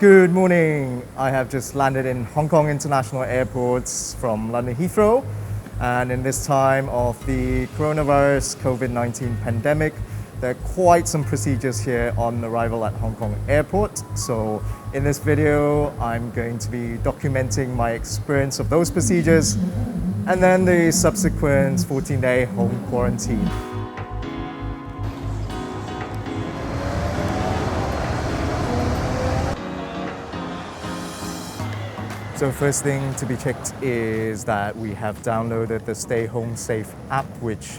Good morning. I have just landed in Hong Kong International Airport from London Heathrow. And in this time of the coronavirus COVID-19 pandemic, there are quite some procedures here on arrival at Hong Kong Airport. So in this video, I'm going to be documenting my experience of those procedures and then the subsequent 14-day home quarantine. So first thing to be checked is that we have downloaded the Stay Home Safe app, which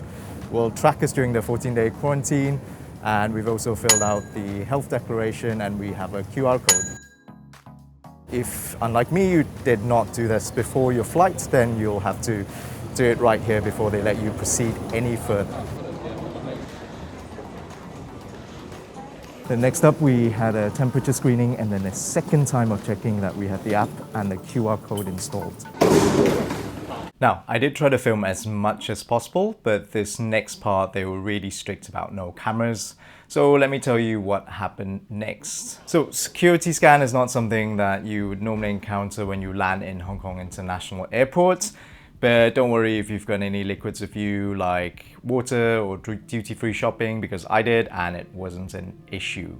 will track us during the 14-day quarantine. And we've also filled out the health declaration and we have a QR code. If, unlike me, you did not do this before your flight, then you'll have to do it right here before they let you proceed any further. Then next up, we had a temperature screening and then a second time of checking that we had the app and the QR code installed. Now, I did try to film as much as possible, but this next part, they were really strict about no cameras. So let me tell you what happened next. So security scan is not something that you would normally encounter when you land in Hong Kong International Airport. But don't worry if you've got any liquids with you like water or duty-free shopping, because I did and it wasn't an issue.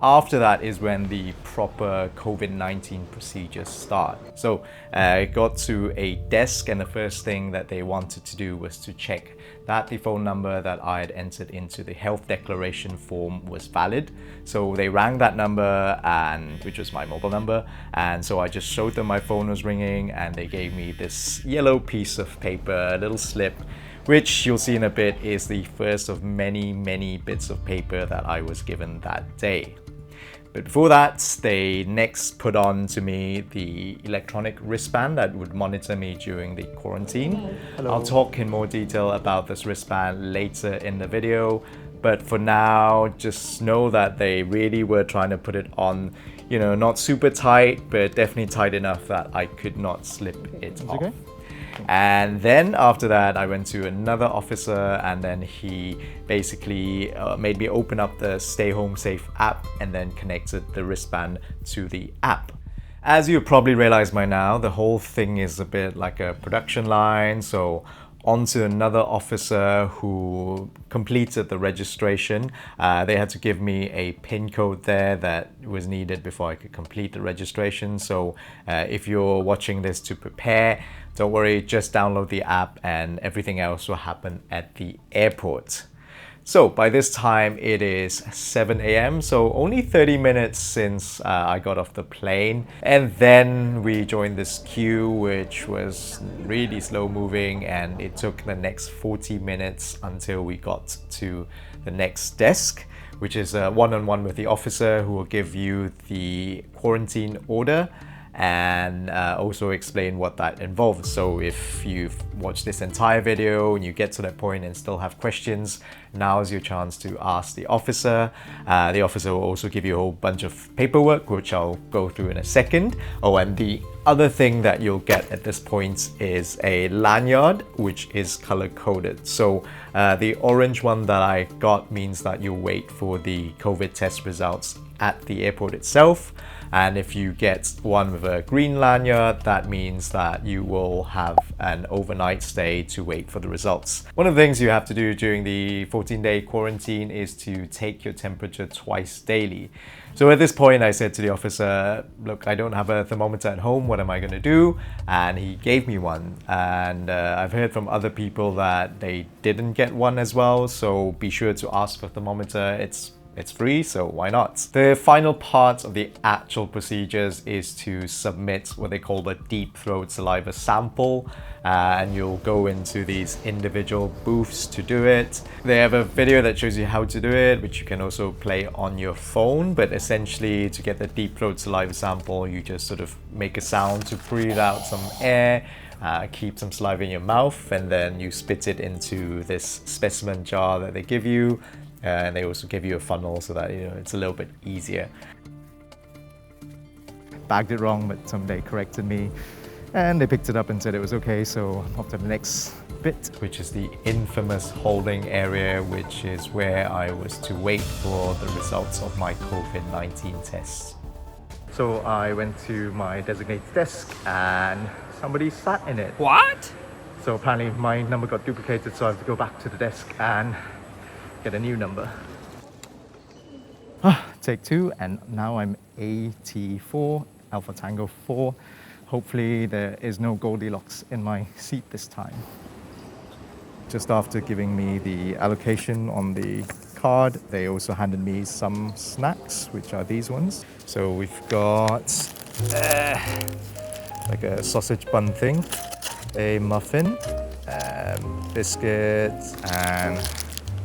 After that is when the proper COVID-19 procedures start. So I got to a desk and the first thing that they wanted to do was to check that the phone number that I had entered into the health declaration form was valid. So they rang that number, and which was my mobile number, and so I just showed them my phone was ringing and they gave me this yellow piece of paper, a little slip, which you'll see in a bit is the first of many bits of paper that I was given that day. But before that, they next put on to me the electronic wristband that would monitor me during the quarantine. Hello. I'll talk in more detail about this wristband later in the video, but for now, just know that they really were trying to put it on, you know, not super tight, but definitely tight enough that I could not slip it off. Okay. And then after that, I went to another officer and then he basically made me open up the Stay Home Safe app and then connected the wristband to the app. As you probably realized by now, the whole thing is a bit like a production line. So on to another officer who completed the registration. They had to give me a PIN code there that was needed before I could complete the registration. So if you're watching this to prepare, don't worry, just download the app and everything else will happen at the airport. So by this time it is 7 a.m. so only 30 minutes since I got off the plane, and then we joined this queue which was really slow moving, and it took the next 40 minutes until we got to the next desk, which is a one-on-one with the officer who will give you the quarantine order and also explain what that involves. So if you've watched this entire video and you get to that point and still have questions, now is your chance to ask the officer. The officer will also give you a whole bunch of paperwork, which I'll go through in a second. Oh, and the other thing that you'll get at this point is a lanyard, which is color-coded. So the orange one that I got means that you wait for the COVID test results at the airport itself. And if you get one with a green lanyard, that means that you will have an overnight stay to wait for the results. One of the things you have to do during the 14-day quarantine is to take your temperature twice daily. So at this point, I said to the officer, look, I don't have a thermometer at home. What am I going to do? And he gave me one. And I've heard from other people that they didn't get one as well. So be sure to ask for a thermometer. It's free, so why not? The final part of the actual procedures is to submit what they call the deep throat saliva sample, and you'll go into these individual booths to do it. They have a video that shows you how to do it, which you can also play on your phone, but essentially to get the deep throat saliva sample, you just sort of make a sound to breathe out some air, keep some saliva in your mouth, and then you spit it into this specimen jar that they give you. And they also give you a funnel so that, you know, it's a little bit easier. Bagged it wrong, but somebody corrected me and they picked it up and said it was okay. So off to the next bit, which is the infamous holding area, which is where I was to wait for the results of my COVID-19 tests. So I went to my designated desk and somebody sat in it. What? So apparently my number got duplicated, so I have to go back to the desk and get a new number. Take 2, and now I'm AT4, Alpha Tango 4. Hopefully there is no Goldilocks in my seat this time. Just after giving me the allocation on the card, they also handed me some snacks, which are these ones. So we've got like a sausage bun thing, a muffin, biscuits, and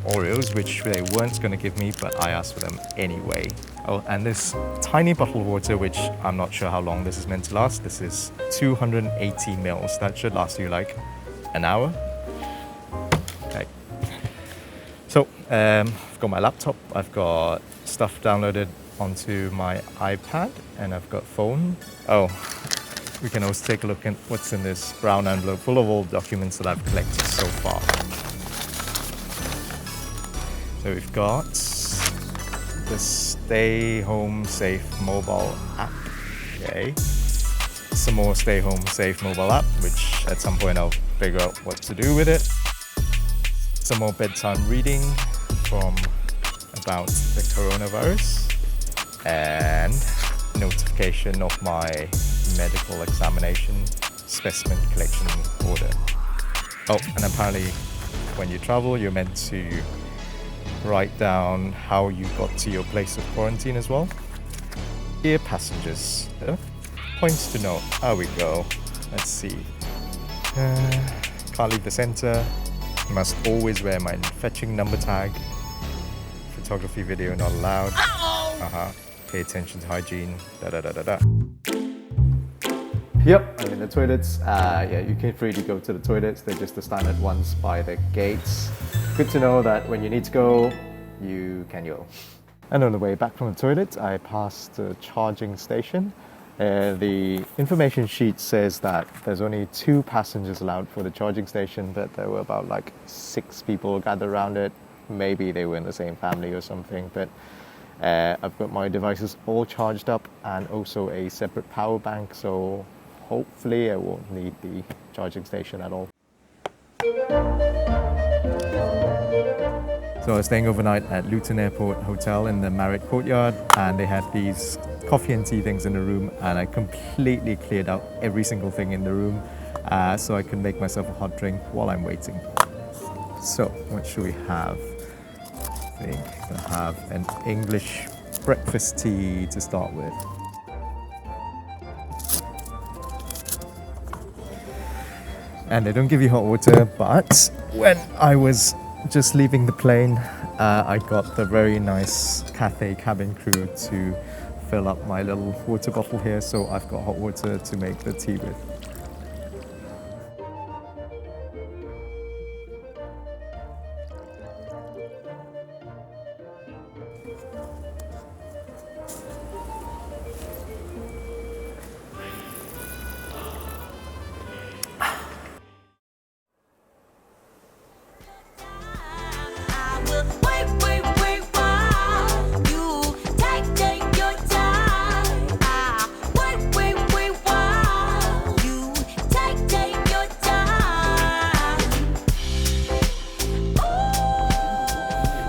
Oreos, which they weren't going to give me, but I asked for them anyway. Oh, and this tiny bottle of water, which I'm not sure how long this is meant to last. This is 280 mils. That should last you like an hour. Okay. So I've got my laptop, I've got stuff downloaded onto my iPad, and I've got phone. Oh, we can also take a look at what's in this brown envelope full of all documents that I've collected so far. So we've got the Stay Home Safe mobile app. Okay. Some more Stay Home Safe mobile app, which at some point I'll figure out what to do with it. Some more bedtime reading from about the coronavirus, and notification of my medical examination specimen collection order. Oh, and apparently when you travel, you're meant to write down how you got to your place of quarantine as well. Dear passengers, points to note. There we go. Let's see. Can't leave the center. Must always wear my fetching number tag. Photography, video not allowed. Pay attention to hygiene. Yep, I'm in the toilets. Yeah, you can freely go to the toilets. They're just the standard ones by the gates. Good to know that when you need to go, you can go. And on the way back from the toilet, I passed the charging station. The information sheet says that there's only 2 passengers allowed for the charging station, but there were about like 6 people gathered around it. Maybe they were in the same family or something, but I've got my devices all charged up and also a separate power bank, so hopefully I won't need the charging station at all. So I was staying overnight at Luton Airport Hotel in the Marriott Courtyard, and they had these coffee and tea things in the room, and I completely cleared out every single thing in the room so I can make myself a hot drink while I'm waiting. So what should we have? I think we'll have an English breakfast tea to start with. And they don't give you hot water, but when I was just leaving the plane, I got the very nice Cathay cabin crew to fill up my little water bottle here, so I've got hot water to make the tea with.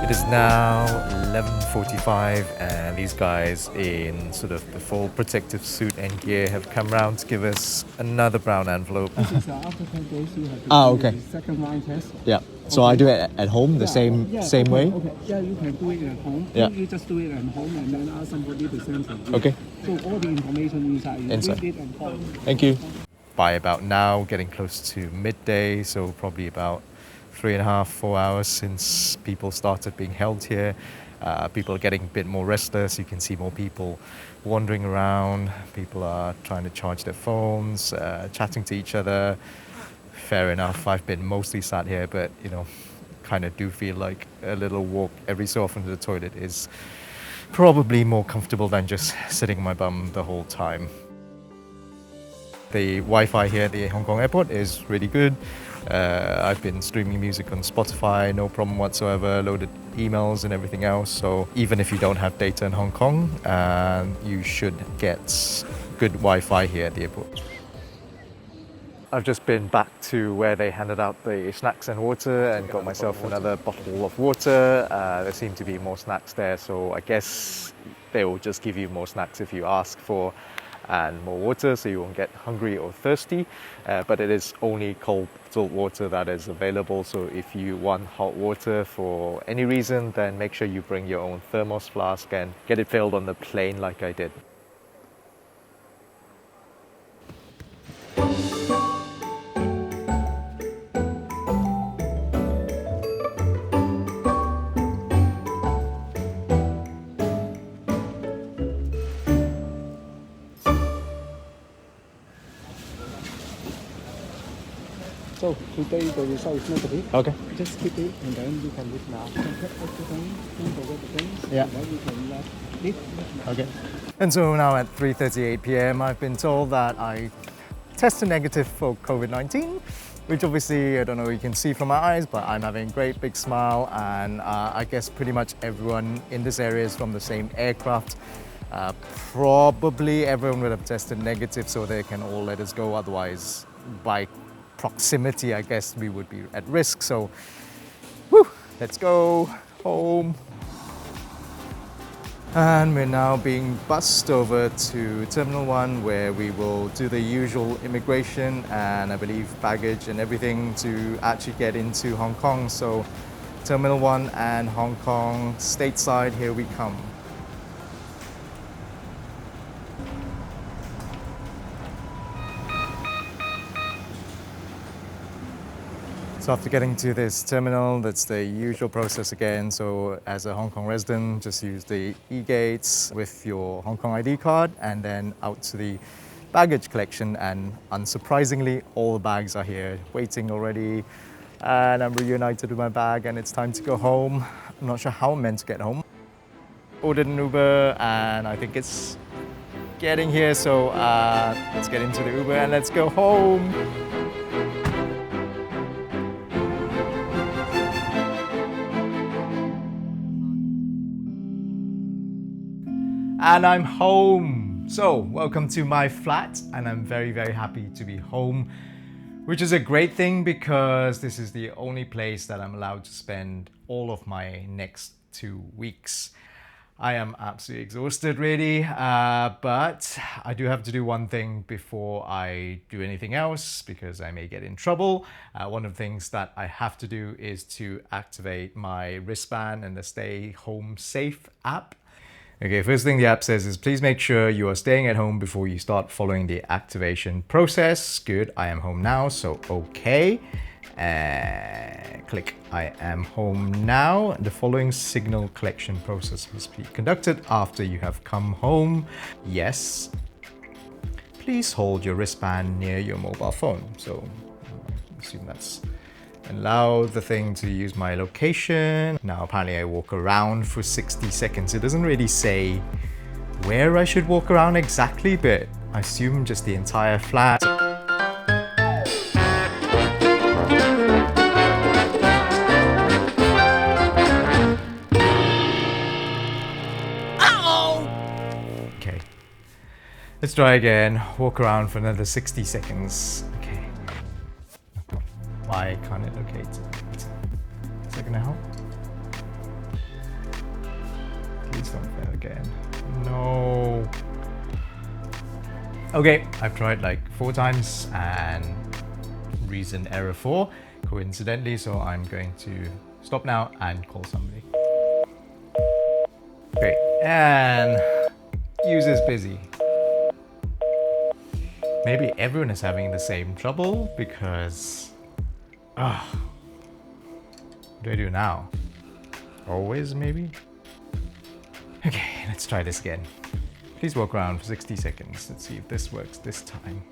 It is now 11:45 and these guys in sort of the full protective suit and gear have come round to give us another brown envelope. After 10 days, you have to do the second line test. Yeah. So I do it at home the same way? Okay. Yeah, you can do it at home. Yeah. You just do it at home and then ask somebody to send it. Okay. So all the information inside, you Inside. read it at home. Thank you. By about now, getting close to midday, so probably about 3.5, 4 hours since people started being held here. People are getting a bit more restless. You can see more people wandering around. People are trying to charge their phones, chatting to each other. Fair enough. I've been mostly sat here, but kind of do feel like a little walk every so often to the toilet is probably more comfortable than just sitting on my bum the whole time. The Wi-Fi here at the Hong Kong airport is really good. I've been streaming music on Spotify, no problem whatsoever, loaded emails and everything else. So even if you don't have data in Hong Kong, you should get good Wi-Fi here at the airport. I've just been back to where they handed out the snacks and water and got myself another bottle of water. There seem to be more snacks there, so I guess they will just give you more snacks if you ask for and more water, so you won't get hungry or thirsty. But it is only cold bottled water that is available, so if you want hot water for any reason, then make sure you bring your own thermos flask and get it filled on the plane like I did. So today the result is negative. Okay. Just keep it and then you can leave now. You can check everything, don't forget the things. Yeah. And then you can leave. Okay. And so now at 3:38 p.m. I've been told that I tested negative for COVID-19, which obviously, I don't know if you can see from my eyes, but I'm having a great big smile, and I guess pretty much everyone in this area is from the same aircraft. Probably everyone would have tested negative, so they can all let us go. Otherwise, by proximity, I guess we would be at risk. So, whew, let's go home. And we're now being bussed over to Terminal 1, where we will do the usual immigration and I believe baggage and everything to actually get into Hong Kong. So Terminal 1 and Hong Kong stateside, here we come. So after getting to this terminal, that's the usual process again. So as a Hong Kong resident, just use the e-gates with your Hong Kong ID card and then out to the baggage collection. And unsurprisingly, all the bags are here waiting already. And I'm reunited with my bag and it's time to go home. I'm not sure how I'm meant to get home. Ordered an Uber and I think it's getting here. So let's get into the Uber and let's go home. And I'm home. So welcome to my flat, and I'm very, very happy to be home, which is a great thing because this is the only place that I'm allowed to spend all of my next 2 weeks. I am absolutely exhausted really, but I do have to do one thing before I do anything else because I may get in trouble. One of the things that I have to do is to activate my wristband and the Stay Home Safe app. Okay, first thing the app says is please make sure you are staying at home before you start following the activation process. Good, I am home now, so okay. Click I am home now. The following signal collection process must be conducted after you have come home. Yes. Please hold your wristband near your mobile phone. So I assume that's allow the thing to use my location. Now apparently I walk around for 60 seconds. It doesn't really say where I should walk around exactly, but I assume just the entire flat. Okay, let's try again. Walk around for another 60 seconds. Okay. Why can't it locate? Is that gonna help? Please don't fail again. No. Okay, I've tried like 4 times and reason error 4, coincidentally, so I'm going to stop now and call somebody. Great, and user's busy. Maybe everyone is having the same trouble because what do I do now? Always, maybe? Okay, let's try this again. Please walk around for 60 seconds. Let's see if this works this time.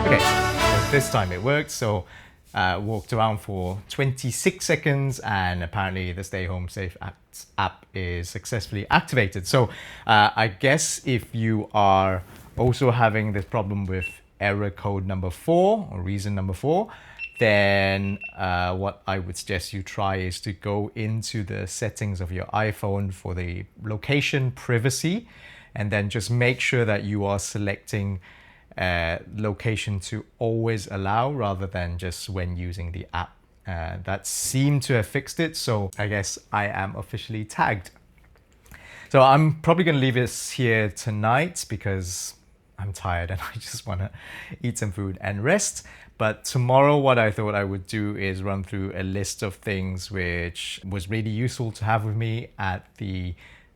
Okay, so this time it worked. So walked around for 26 seconds and apparently the Stay Home Safe app that app is successfully activated. So I guess if you are also having this problem with error code number 4 or reason number 4, then what I would suggest you try is to go into the settings of your iPhone for the location privacy, and then just make sure that you are selecting location to always allow rather than just when using the app. That seemed to have fixed it, so I guess I am officially tagged. So I'm probably going to leave this here tonight because I'm tired and I just want to eat some food and rest. But tomorrow what I thought I would do is run through a list of things which was really useful to have with me at the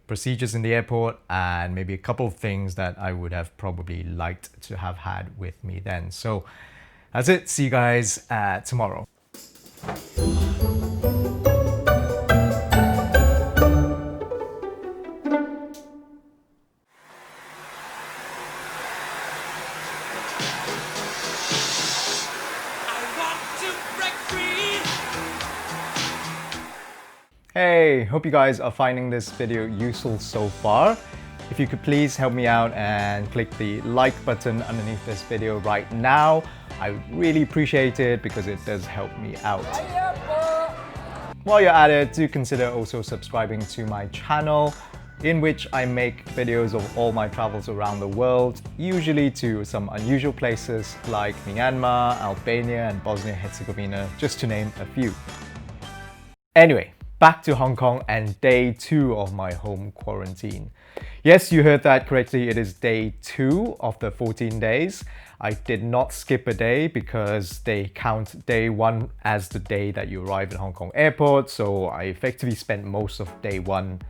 procedures in the airport, and maybe a couple of things that I would have probably liked to have had with me then. So that's it. See you guys tomorrow. Hey, hope you guys are finding this video useful so far. If you could please help me out and click the like button underneath this video right now, I would really appreciate it because it does help me out. While you're at it, do consider also subscribing to my channel, in which I make videos of all my travels around the world, usually to some unusual places like Myanmar, Albania and Bosnia-Herzegovina, just to name a few. Anyway, back to Hong Kong and day 2 of my home quarantine. Yes, you heard that correctly. It is day 2 of the 14 days. I did not skip a day because they count day 1 as the day that you arrive at Hong Kong airport. So I effectively spent most of day 1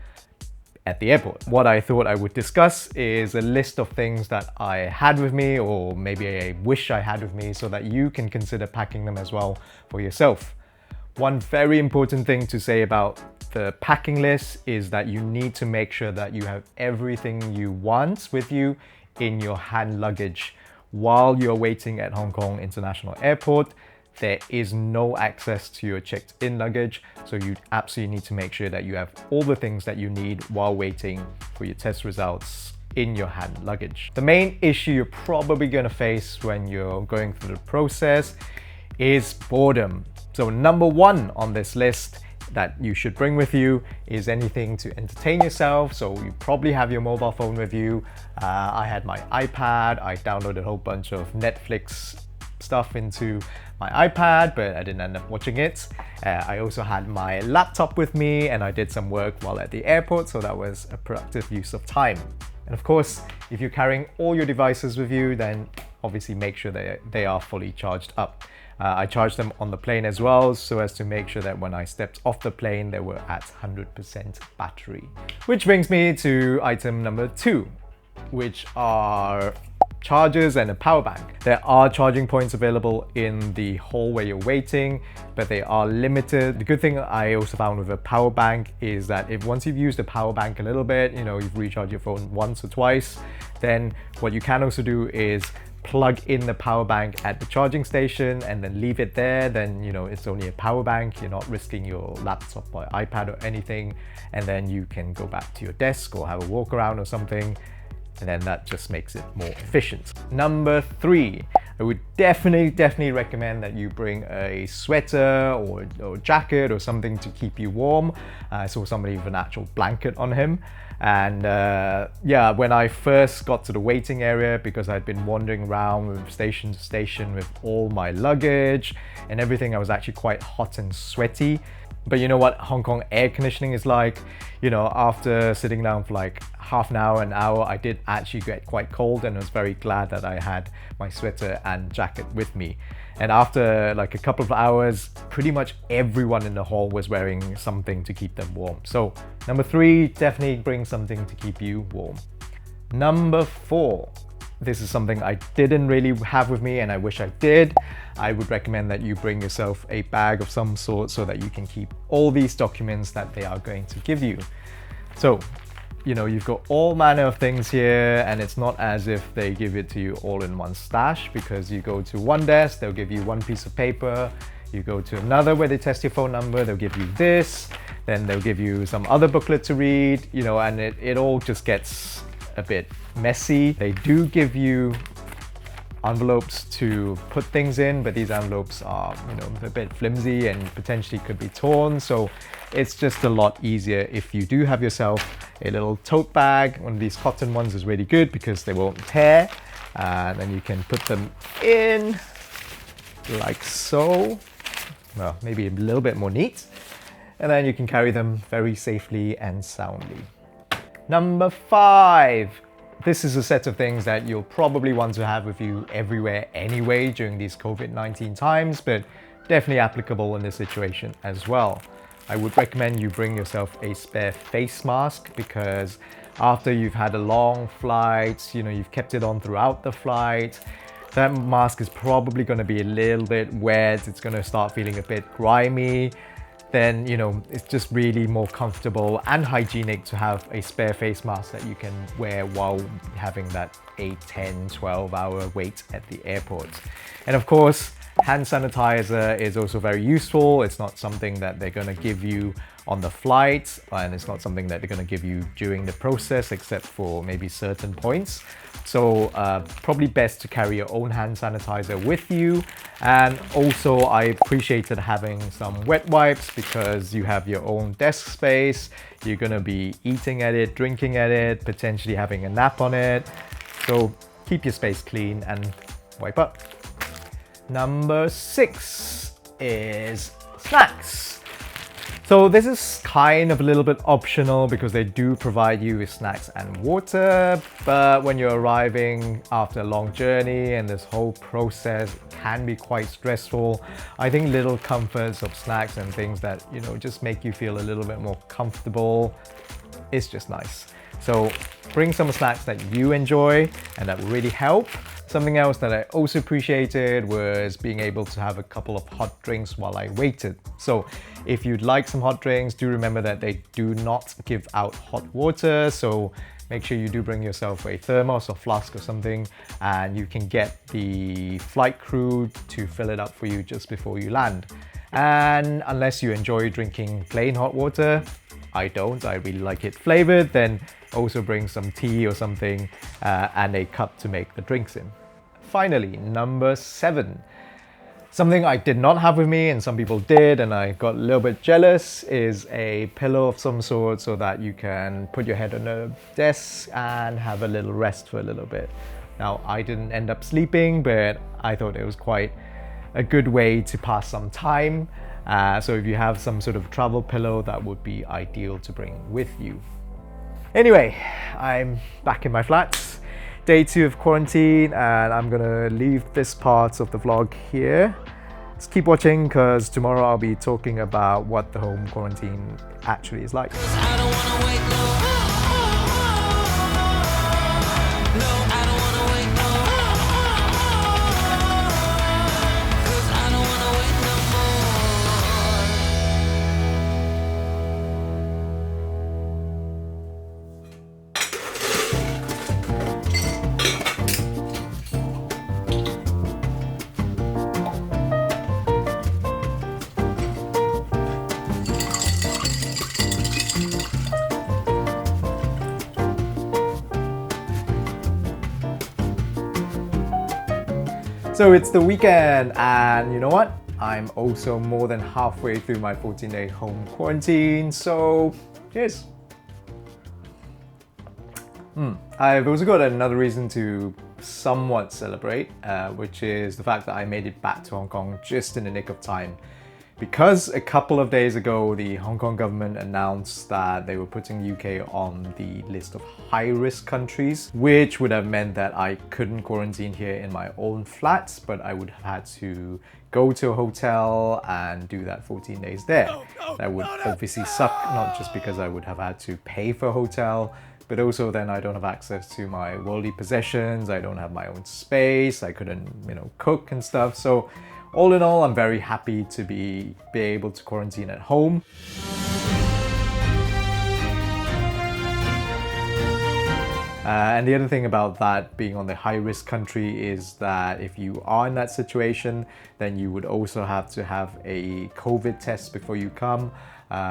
at the airport. What I thought I would discuss is a list of things that I had with me, or maybe I wish I had with me, so that you can consider packing them as well for yourself. One very important thing to say about the packing list is that you need to make sure that you have everything you want with you in your hand luggage. While you're waiting at Hong Kong International Airport, there is no access to your checked-in luggage, so you absolutely need to make sure that you have all the things that you need while waiting for your test results in your hand luggage. The main issue you're probably going to face when you're going through the process is boredom. So number 1 on this list that you should bring with you is anything to entertain yourself. So you probably have your mobile phone with you. I had my iPad. I downloaded a whole bunch of Netflix stuff into my iPad, but I didn't end up watching it. I also had my laptop with me and I did some work while at the airport, so that was a productive use of time. And of course, if you're carrying all your devices with you, then obviously make sure that they are fully charged up. I charged them on the plane as well, so as to make sure that when I stepped off the plane, they were at 100% battery. Which brings me to item number 2, which are chargers and a power bank. There are charging points available in the hall where you're waiting, but they are limited. The good thing I also found with a power bank is that if once you've used the power bank a little bit, you've recharged your phone once or twice, then what you can also do is plug in the power bank at the charging station and then leave it there. Then it's only a power bank, you're not risking your laptop or iPad or anything, and then you can go back to your desk or have a walk around or something, and then that just makes it more efficient. Number 3, I would definitely recommend that you bring a sweater or jacket or something to keep you warm. I saw somebody with an actual blanket on him. And yeah, when I first got to the waiting area, because I'd been wandering around from station to station with all my luggage and everything, I was actually quite hot and sweaty. But you know what Hong Kong air conditioning is like? After sitting down for like half an hour, I did actually get quite cold, and I was very glad that I had my sweater and jacket with me. And after like a couple of hours, pretty much everyone in the hall was wearing something to keep them warm. So number 3, definitely bring something to keep you warm. Number 4, this is something I didn't really have with me and I wish I did. I would recommend that you bring yourself a bag of some sort so that you can keep all these documents that they are going to give you. So, you've got all manner of things here, and it's not as if they give it to you all in one stash, because you go to one desk, they'll give you one piece of paper. You go to another where they test your phone number, they'll give you this. then they'll give you some other booklet to read, you know, and it all just gets a bit messy. They do give you envelopes to put things in, but these envelopes are, you know, a bit flimsy and potentially could be torn. So it's just a lot easier if you do have yourself a little tote bag. One of these cotton ones is really good because they won't tear, and then you can put them in like so. Well, maybe a little bit more neat, and then you can carry them very safely and soundly. Number 5. This is a set of things that you'll probably want to have with you everywhere anyway during these COVID-19 times, but definitely applicable in this situation as well. I would recommend you bring yourself a spare face mask, because after you've had a long flight, you know, you've kept it on throughout the flight, that mask is probably going to be a little bit wet, it's going to start feeling a bit grimy. Then, you know, it's just really more comfortable and hygienic to have a spare face mask that you can wear while having that 8, 10, 12-hour wait at the airport. And of course, hand sanitizer is also very useful. It's not something that they're going to give you on the flight, and it's not something that they're going to give you during the process, except for maybe certain points. So probably best to carry your own hand sanitizer with you. And also I appreciated having some wet wipes, because you have your own desk space, you're going to be eating at it, drinking at it, potentially having a nap on it. So keep your space clean and wipe up. Number 6 is snacks. So this is kind of a little bit optional, because they do provide you with snacks and water, but when you're arriving after a long journey and this whole process can be quite stressful, I think little comforts of snacks and things that, you know, just make you feel a little bit more comfortable is just nice. So bring some snacks that you enjoy and that will really help. Something else that I also appreciated was being able to have a couple of hot drinks while I waited. So if you'd like some hot drinks, do remember that they do not give out hot water. So make sure you do bring yourself a thermos or flask or something, and you can get the flight crew to fill it up for you just before you land. And unless you enjoy drinking plain hot water, I don't, I really like it flavored, then also bring some tea or something and a cup to make the drinks in. Finally, number 7. Something I did not have with me and some people did, and I got a little bit jealous, is a pillow of some sort so that you can put your head on a desk and have a little rest for a little bit. Now, I didn't end up sleeping, but I thought it was quite a good way to pass some time. So if you have some sort of travel pillow, that would be ideal to bring with you. Anyway, I'm back in my flat. Day 2 of quarantine, and I'm gonna leave this part of the vlog here. Just keep watching, because tomorrow I'll be talking about what the home quarantine actually is like. So it's the weekend, and you know what? I'm also more than halfway through my 14-day home quarantine, so cheers. I've also got another reason to somewhat celebrate, which is the fact that I made it back to Hong Kong just in the nick of time. Because a couple of days ago, the Hong Kong government announced that they were putting UK on the list of high-risk countries, which would have meant that I couldn't quarantine here in my own flat, but I would have had to go to a hotel and do that 14 days there. That would obviously suck, not just because I would have had to pay for a hotel, but also then I don't have access to my worldly possessions, I don't have my own space, I couldn't, cook and stuff. So all in all, I'm very happy to be able to quarantine at home. And the other thing about that being on the high-risk country is that if you are in that situation, then you would also have to have a COVID test before you come.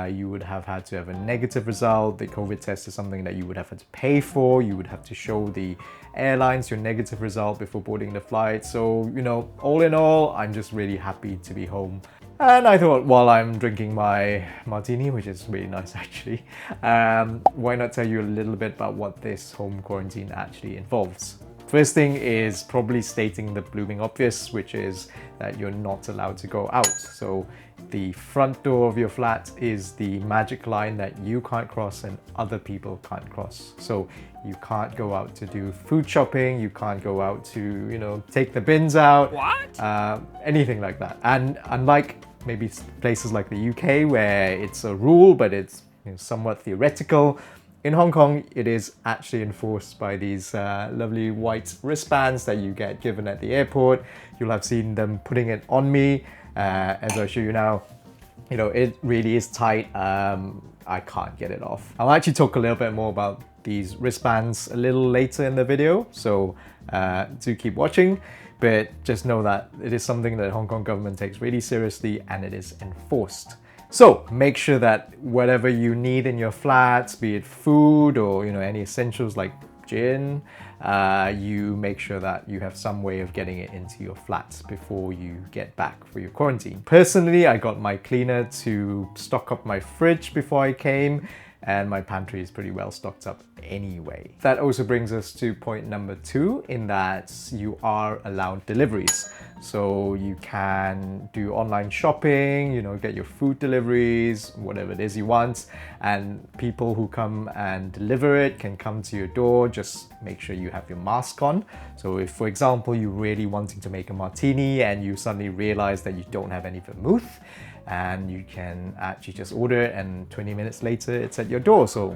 You would have had to have a negative result. The COVID test is something that you would have had to pay for. You would have to show the airlines your negative result before boarding the flight. So, you know, all in all, I'm just really happy to be home. And I thought while I'm drinking my martini, which is really nice actually, why not tell you a little bit about what this home quarantine actually involves. First thing is probably stating the blooming obvious, which is that you're not allowed to go out. So the front door of your flat is the magic line that you can't cross and other people can't cross. So you can't go out to do food shopping, you can't go out to, you know, take the bins out. What? Anything like that. And unlike maybe places like the UK where it's a rule, but it's, you know, somewhat theoretical, in Hong Kong, it is actually enforced by these lovely white wristbands that you get given at the airport. You'll have seen them putting it on me. As I'll show you now, you know, it really is tight. I can't get it off. I'll actually talk a little bit more about these wristbands a little later in the video, so do keep watching. But just know that it is something that the Hong Kong government takes really seriously and it is enforced. So make sure that whatever you need in your flats, be it food or, you know, any essentials like gin, you make sure that you have some way of getting it into your flats before you get back for your quarantine. Personally, I got my cleaner to stock up my fridge before I came, and my pantry is pretty well stocked up anyway. That also brings us to point number 2, in that you are allowed deliveries. So you can do online shopping, you know, get your food deliveries, whatever it is you want, and people who come and deliver it can come to your door. Just make sure you have your mask on. So if, for example, you're really wanting to make a martini and you suddenly realize that you don't have any vermouth, and you can actually just order it and 20 minutes later it's at your door. So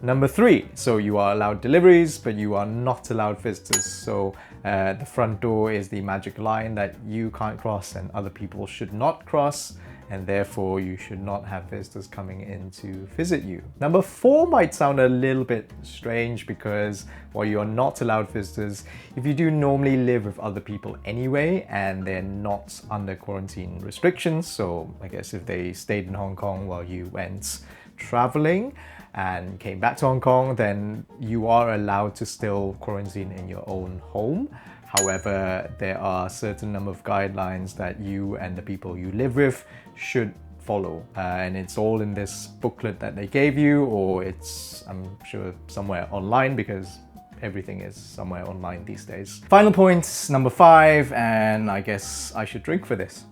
number 3, so you are allowed deliveries, but you are not allowed visitors. So the front door is the magic line that you can't cross and other people should not cross, and therefore you should not have visitors coming in to visit you. Number 4 might sound a little bit strange because while you're not allowed visitors, if you do normally live with other people anyway and they're not under quarantine restrictions, so I guess if they stayed in Hong Kong while you went traveling and came back to Hong Kong, then you are allowed to still quarantine in your own home. However, there are a certain number of guidelines that you and the people you live with should follow. And it's all in this booklet that they gave you, or it's, I'm sure, somewhere online, because everything is somewhere online these days. Final point, number 5, and I guess I should drink for this.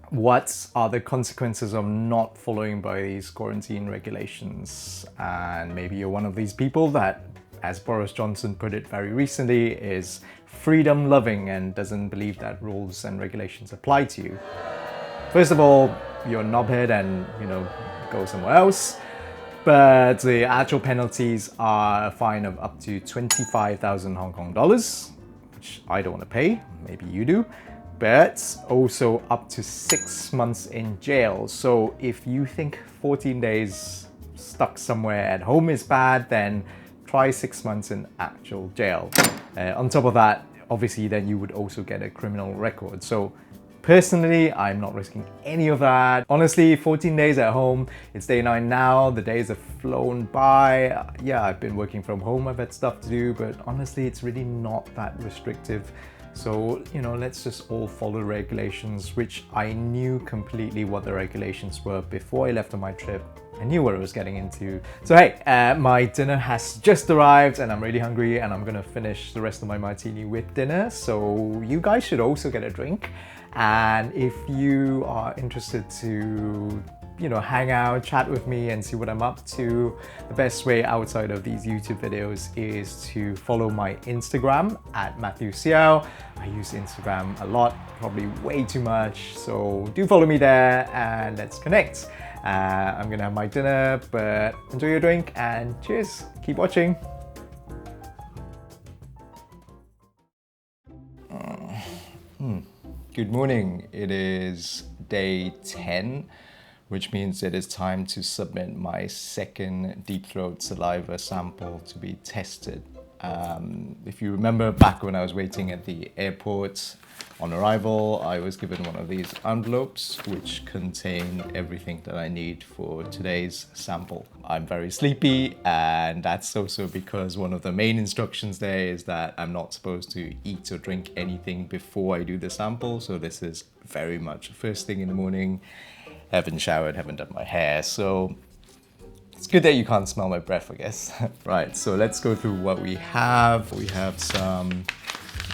What are the consequences of not following by these quarantine regulations? And maybe you're one of these people that, as Boris Johnson put it very recently, is freedom loving and doesn't believe that rules and regulations apply to you. First of all, you're a knobhead and, you know, go somewhere else. But the actual penalties are a fine of up to 25,000 Hong Kong dollars, which I don't want to pay, maybe you do, but also up to 6 months in jail. So if you think 14 days stuck somewhere at home is bad, then try 6 months in actual jail. On top of that, obviously then you would also get a criminal record. So personally, I'm not risking any of that. Honestly, 14 days at home, it's day 9 now, the days have flown by. Yeah, I've been working from home, I've had stuff to do, but honestly, it's really not that restrictive. So, you know, let's just all follow regulations, which I knew completely what the regulations were before I left on my trip. I knew what I was getting into. So hey, my dinner has just arrived and I'm really hungry and I'm gonna finish the rest of my martini with dinner. So you guys should also get a drink. And if you are interested to, you know, hang out, chat with me and see what I'm up to, the best way outside of these YouTube videos is to follow my Instagram at Matthew Xiao. I use Instagram a lot, probably way too much. So do follow me there and let's connect. I'm gonna have my dinner, but enjoy your drink and cheers. Keep watching. Good morning. It is day 10 which means it is time to submit my second deep throat saliva sample to be tested. If you remember back when I was waiting at the airport on arrival, I was given one of these envelopes which contain everything that I need for today's sample. I'm very sleepy, and that's also because one of the main instructions there is that I'm not supposed to eat or drink anything before I do the sample. So this is very much first thing in the morning. Haven't showered, haven't done my hair, so it's good that you can't smell my breath, I guess. Right, so let's go through what we have. We have some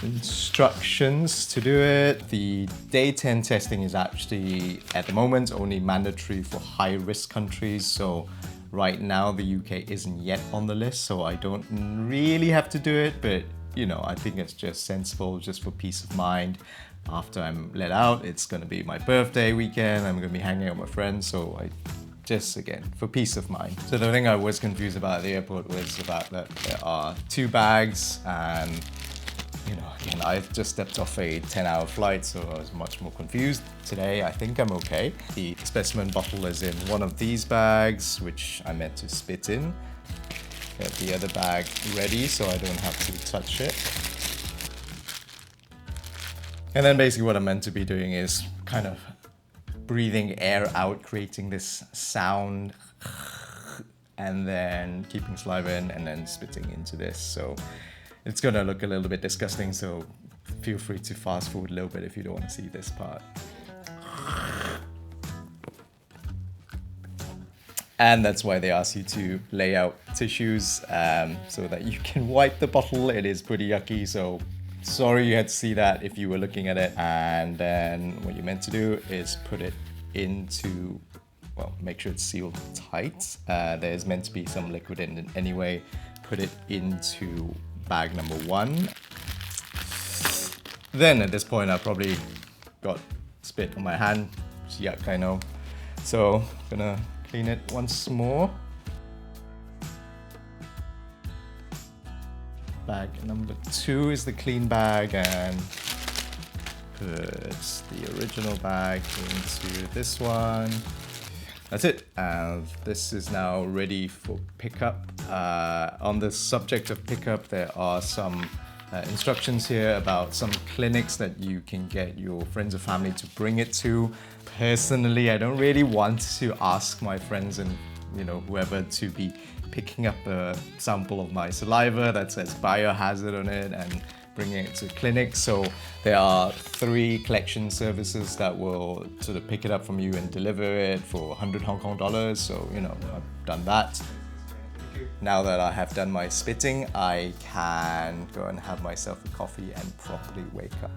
instructions to do it. The day 10 testing is actually, at the moment, only mandatory for high-risk countries. So right now, the UK isn't yet on the list, so I don't really have to do it. But, you know, I think it's just sensible, just for peace of mind. After I'm let out, it's going to be my birthday weekend. I'm going to be hanging out with my friends, so I just, again, for peace of mind. So the thing I was confused about at the airport was about that there are 2 bags, and you know, again, I've just stepped off a 10-hour flight, so I was much more confused. Today, I think I'm okay. The specimen bottle is in one of these bags, which I meant to spit in. Get the other bag ready so I don't have to touch it. And then basically what I'm meant to be doing is kind of breathing air out, creating this sound, and then keeping saliva in and then spitting into this. So it's gonna look a little bit disgusting, so feel free to fast forward a little bit if you don't want to see this part. And that's why they ask you to lay out tissues so that you can wipe the bottle. It is pretty yucky, so sorry you had to see that if you were looking at it. And then what you're meant to do is put it into, well, make sure it's sealed tight. There's meant to be some liquid in it anyway. Put it into bag number 1. Then at this point I probably got spit on my hand. It's yuck, I know. So I'm gonna clean it once more. Bag number 2 is the clean bag, and put the original bag into this one. That's it. And this is now ready for pickup. On the subject of pickup, there are some instructions here about some clinics that you can get your friends or family to bring it to. Personally, I don't really want to ask my friends and whoever to be picking up a sample of my saliva that says biohazard on it and bringing it to clinic. So there are 3 collection services that will sort of pick it up from you and deliver it for 100 Hong Kong dollars. So, I've done that. Now that I have done my spitting, I can go and have myself a coffee and properly wake up.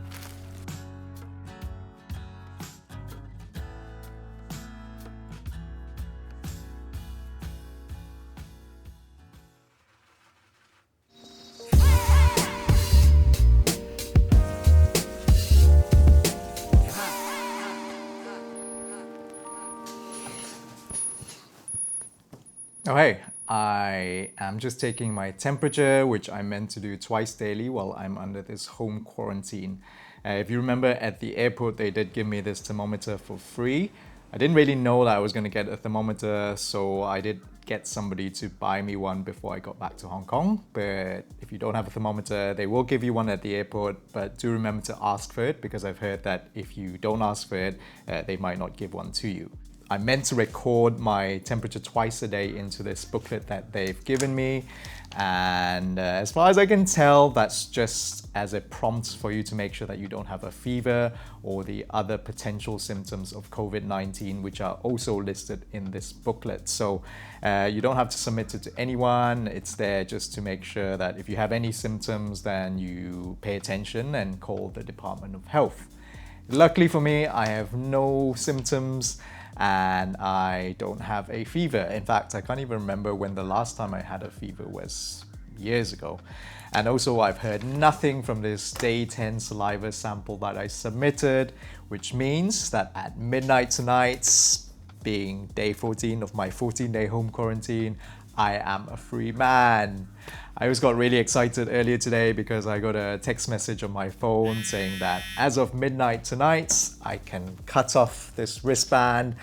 Oh hey, I am just taking my temperature, which I'm meant to do twice daily while I'm under this home quarantine. If you remember, at the airport they did give me this thermometer for free. I didn't really know that I was going to get a thermometer, so I did get somebody to buy me one before I got back to Hong Kong. But if you don't have a thermometer, they will give you one at the airport, but do remember to ask for it, because I've heard that if you don't ask for it, they might not give one to you. I meant to record my temperature twice a day into this booklet that they've given me, and as far as I can tell, that's just as a prompt for you to make sure that you don't have a fever or the other potential symptoms of COVID-19, which are also listed in this booklet. So you don't have to submit it to anyone. It's there just to make sure that if you have any symptoms, then you pay attention and call the Department of Health. Luckily for me, I have no symptoms and I don't have a fever. In fact, I can't even remember when the last time I had a fever was, years ago. And also, I've heard nothing from this day 10 saliva sample that I submitted, which means that at midnight tonight, being day 14 of my 14-day home quarantine, I am a free man. I just got really excited earlier today because I got a text message on my phone saying that as of midnight tonight, I can cut off this wristband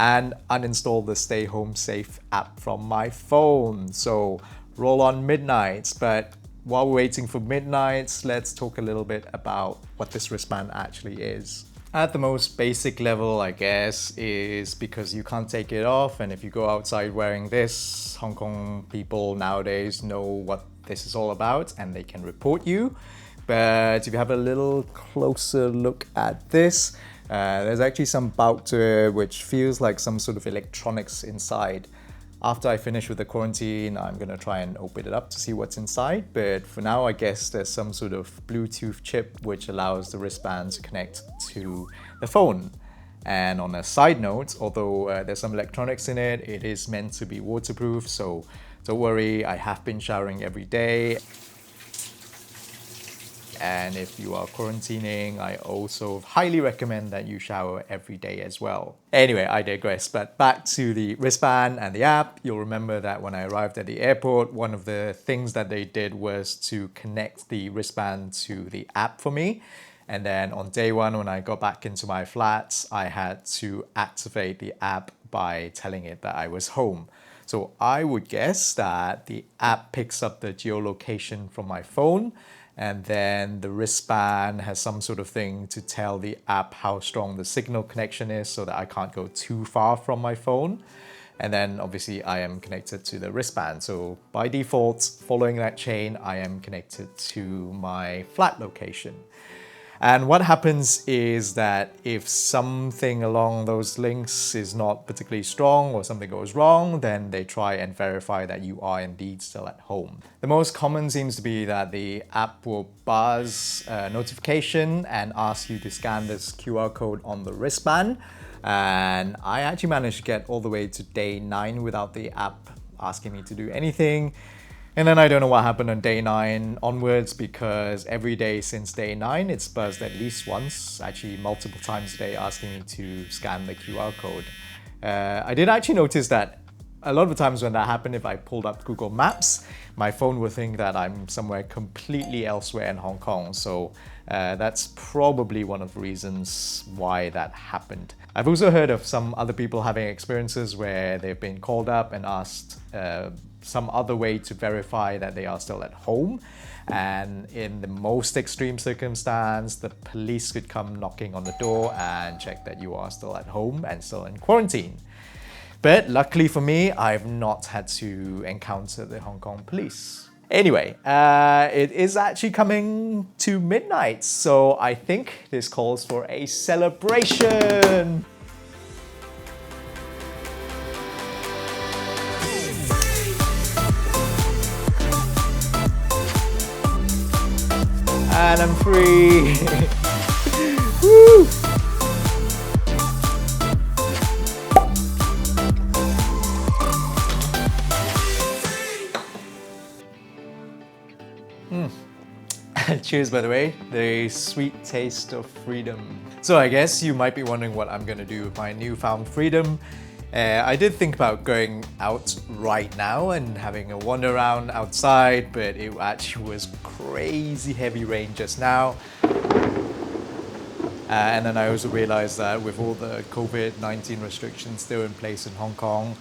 and uninstall the Stay Home Safe app from my phone. So roll on midnights. But while we're waiting for midnights, let's talk a little bit about what this wristband actually is. At the most basic level, I guess, is because you can't take it off, and if you go outside wearing this, Hong Kong people nowadays know what this is all about and they can report you. But if you have a little closer look at this, there's actually some bulk to it which feels like some sort of electronics inside. After I finish with the quarantine, I'm gonna try and open it up to see what's inside. But for now, I guess there's some sort of Bluetooth chip which allows the wristband to connect to the phone. And on a side note, although there's some electronics in it, it is meant to be waterproof. So don't worry, I have been showering every day. And if you are quarantining, I also highly recommend that you shower every day as well. Anyway, I digress, but back to the wristband and the app. You'll remember that when I arrived at the airport, one of the things that they did was to connect the wristband to the app for me. And then on day one, when I got back into my flat, I had to activate the app by telling it that I was home. So I would guess that the app picks up the geolocation from my phone, and then the wristband has some sort of thing to tell the app how strong the signal connection is so that I can't go too far from my phone. And then obviously I am connected to the wristband. So by default, following that chain, I am connected to my flat location. And what happens is that if something along those links is not particularly strong or something goes wrong, then they try and verify that you are indeed still at home. The most common seems to be that the app will buzz a notification and ask you to scan this QR code on the wristband. And I actually managed to get all the way to day 9 without the app asking me to do anything. And then I don't know what happened on day 9 onwards, because every day since day 9, it's buzzed at least once, actually multiple times a day, asking me to scan the QR code. I did actually notice that a lot of the times when that happened, if I pulled up Google Maps, my phone would think that I'm somewhere completely elsewhere in Hong Kong. So that's probably one of the reasons why that happened. I've also heard of some other people having experiences where they've been called up and asked some other way to verify that they are still at home. And in the most extreme circumstance, the police could come knocking on the door and check that you are still at home and still in quarantine. But luckily for me, I've not had to encounter the Hong Kong police. Anyway, it is actually coming to midnight, so I think this calls for a celebration. And I'm free. Woo! Cheers, by the way, the sweet taste of freedom. So I guess you might be wondering what I'm gonna do with my newfound freedom. I did think about going out right now and having a wander around outside, but it actually was crazy heavy rain just now. And then I also realized that with all the COVID-19 restrictions still in place in Hong Kong,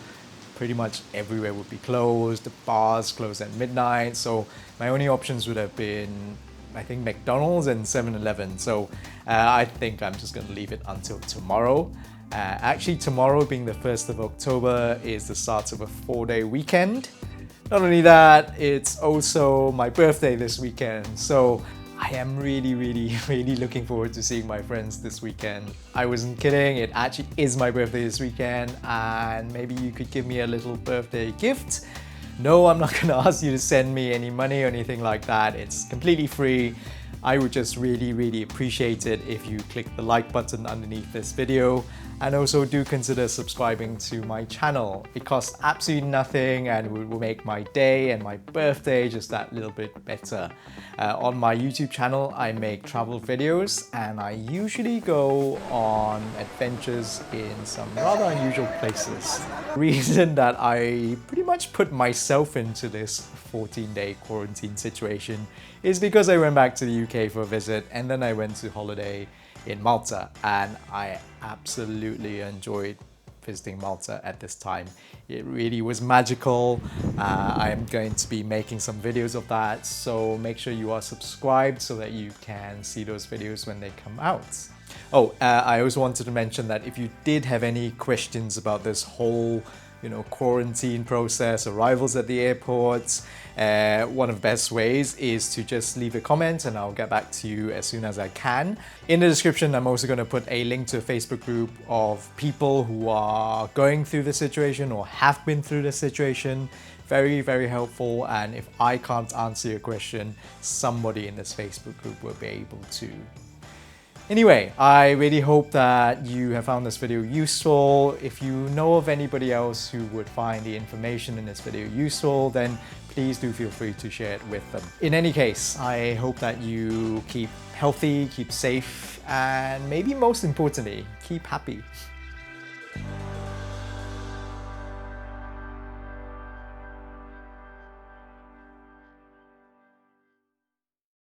pretty much everywhere would be closed, the bars closed at midnight, so my only options would have been, I think, McDonald's and 7-Eleven. So I think I'm just gonna leave it until tomorrow. Actually, tomorrow being the 1st of October is the start of a 4-day weekend. Not only that, it's also my birthday this weekend. So I am really looking forward to seeing my friends this weekend. I wasn't kidding, it actually is my birthday this weekend, and maybe you could give me a little birthday gift. No, I'm not gonna ask you to send me any money or anything like that. It's completely free. I would just really appreciate it if you click the like button underneath this video, and also do consider subscribing to my channel. It costs absolutely nothing and it will make my day and my birthday just that little bit better. On my YouTube channel, I make travel videos and I usually go on adventures in some rather unusual places. The reason that I pretty much put myself into this 14-day quarantine situation is because I went back to the UK for a visit and then I went to holiday in Malta, and I absolutely enjoyed visiting Malta at this time. It really was magical. I'm going to be making some videos of that, so make sure you are subscribed so that you can see those videos when they come out. Oh, I also wanted to mention that if you did have any questions about this whole quarantine process, arrivals at the airports, one of the best ways is to just leave a comment and I'll get back to you as soon as I can. In the description, I'm also going to put a link to a Facebook group of people who are going through the situation or have been through the situation. Very, very helpful, and if I can't answer your question, somebody in this Facebook group will be able to. Anyway, I really hope that you have found this video useful. If you know of anybody else who would find the information in this video useful, then please do feel free to share it with them. In any case, I hope that you keep healthy, keep safe, and maybe most importantly, keep happy.